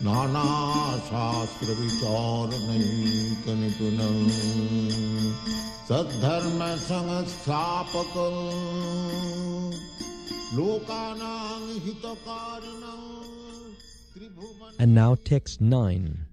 नाना शास्त्र विचारणैक निपुणं सद्धर्म संस्थापक लोकानां हितकारिणं त्रिभुवन. And now text 9.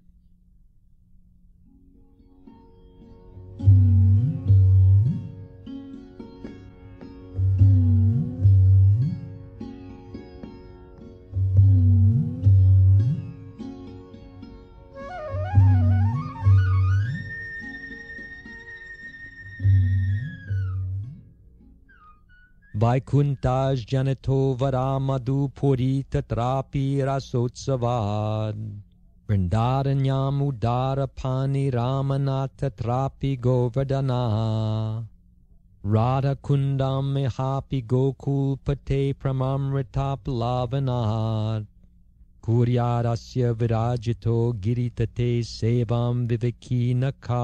Vaikuntaj janito varamadu puri tatrapi rasotsavad Vrindaranyam udara pani ramana tatrapi govardhana Radha kundam mehapi gokul pate pramamrita palavanat Kuryadasya virajito giritate sevam vivekinaka.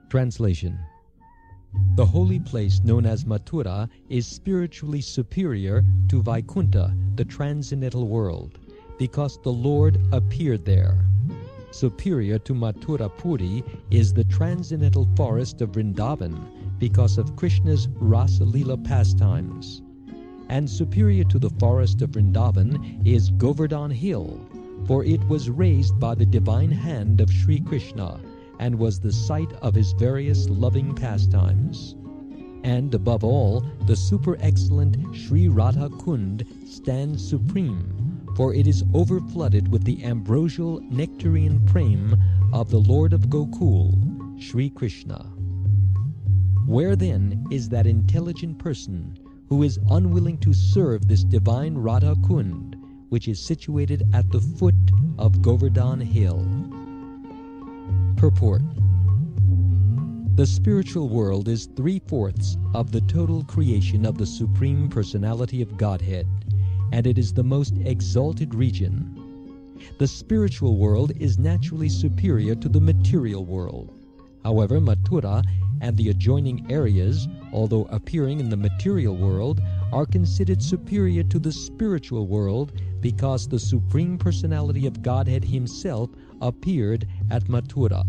Translation. The holy place known as Mathura is spiritually superior to Vaikuntha, the transcendental world, because the Lord appeared there. Superior to Mathura Puri is the transcendental forest of Vrindavan because of Krishna's Rasa Leela pastimes. And superior to the forest of Vrindavan is Govardhan Hill, for it was raised by the divine hand of Sri Krishna and was the site of his various loving pastimes. And above all, the super-excellent Sri Radha Kund stands supreme, for it is overflooded with the ambrosial nectarian prem of the Lord of Gokul, Sri Krishna. Where then is that intelligent person who is unwilling to serve this divine Radha Kund, which is situated at the foot of Govardhan Hill? Purport. The spiritual world is 3/4 of the total creation of the Supreme Personality of Godhead, and it is the most exalted region. The spiritual world is naturally superior to the material world. However, Mathura and the adjoining areas, although appearing in the material world, are considered superior to the spiritual world because the Supreme Personality of Godhead himself appeared at Mathura.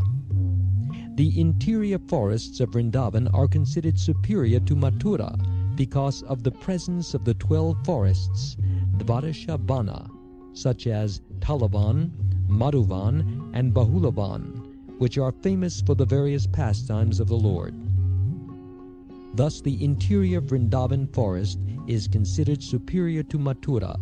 The interior forests of Vrindavan are considered superior to Mathura because of the presence of the 12 forests, Dvarashabana, such as Talavan, Madhuvan, and Bahulavan, which are famous for the various pastimes of the Lord. Thus the interior Vrindavan forest is considered superior to Mathura,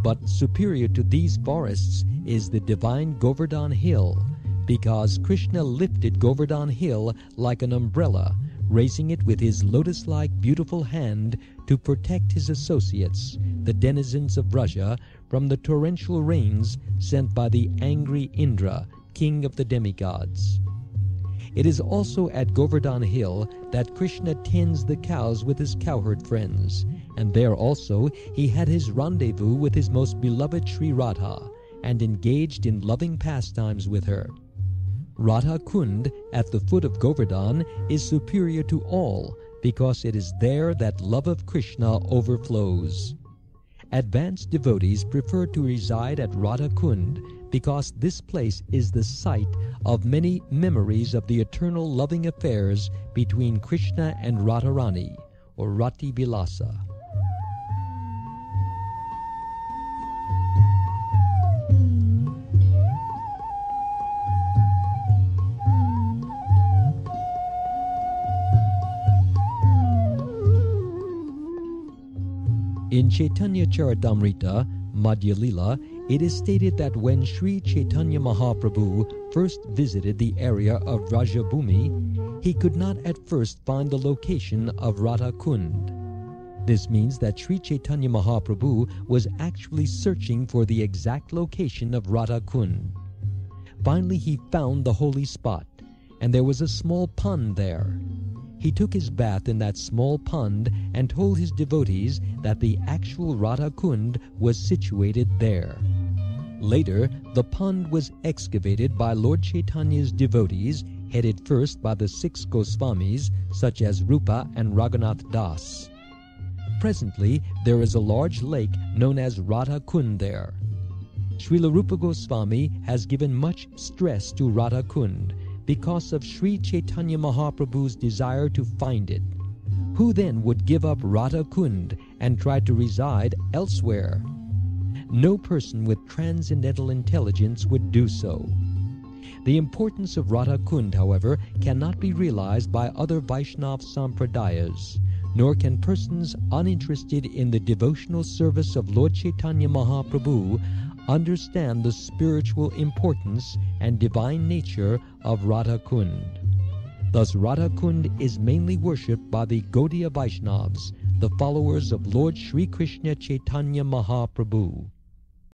but superior to these forests is the divine Govardhan Hill, because Krishna lifted Govardhan Hill like an umbrella, raising it with his lotus-like beautiful hand to protect his associates, the denizens of Vraja, from the torrential rains sent by the angry Indra, king of the demigods. It is also at Govardhan Hill that Krishna tends the cows with his cowherd friends, and there also he had his rendezvous with his most beloved Sri Radha, and engaged in loving pastimes with her. Radha Kund at the foot of Govardhan is superior to all because it is there that love of Krishna overflows. Advanced devotees prefer to reside at Radha Kund because this place is the site of many memories of the eternal loving affairs between Krishna and Radharani, or Rati Vilasa. In Chaitanya Charitamrita, Madhya Lila, it is stated that when Sri Chaitanya Mahaprabhu first visited the area of Vrajabhumi, he could not at first find the location of Radha Kund. This means that Sri Chaitanya Mahaprabhu was actually searching for the exact location of Radha Kund. Finally he found the holy spot, and there was a small pond there. He took his bath in that small pond and told his devotees that the actual Radha Kund was situated there. Later, the pond was excavated by Lord Chaitanya's devotees, headed first by the 6 Goswamis, such as Rupa and Raghunath Das. Presently, there is a large lake known as Radha Kund there. Srila Rupa Goswami has given much stress to Radha Kund because of Sri Chaitanya Mahaprabhu's desire to find it. Who then would give up Radha Kund and try to reside elsewhere? No person with transcendental intelligence would do so. The importance of Radha Kund, however, cannot be realized by other Vaishnava Sampradayas, nor can persons uninterested in the devotional service of Lord Chaitanya Mahaprabhu understand the spiritual importance and divine nature of Radha Kund. Thus Radha Kund is mainly worshipped by the Gaudiya Vaishnavas, the followers of Lord Sri Krishna Chaitanya Mahaprabhu.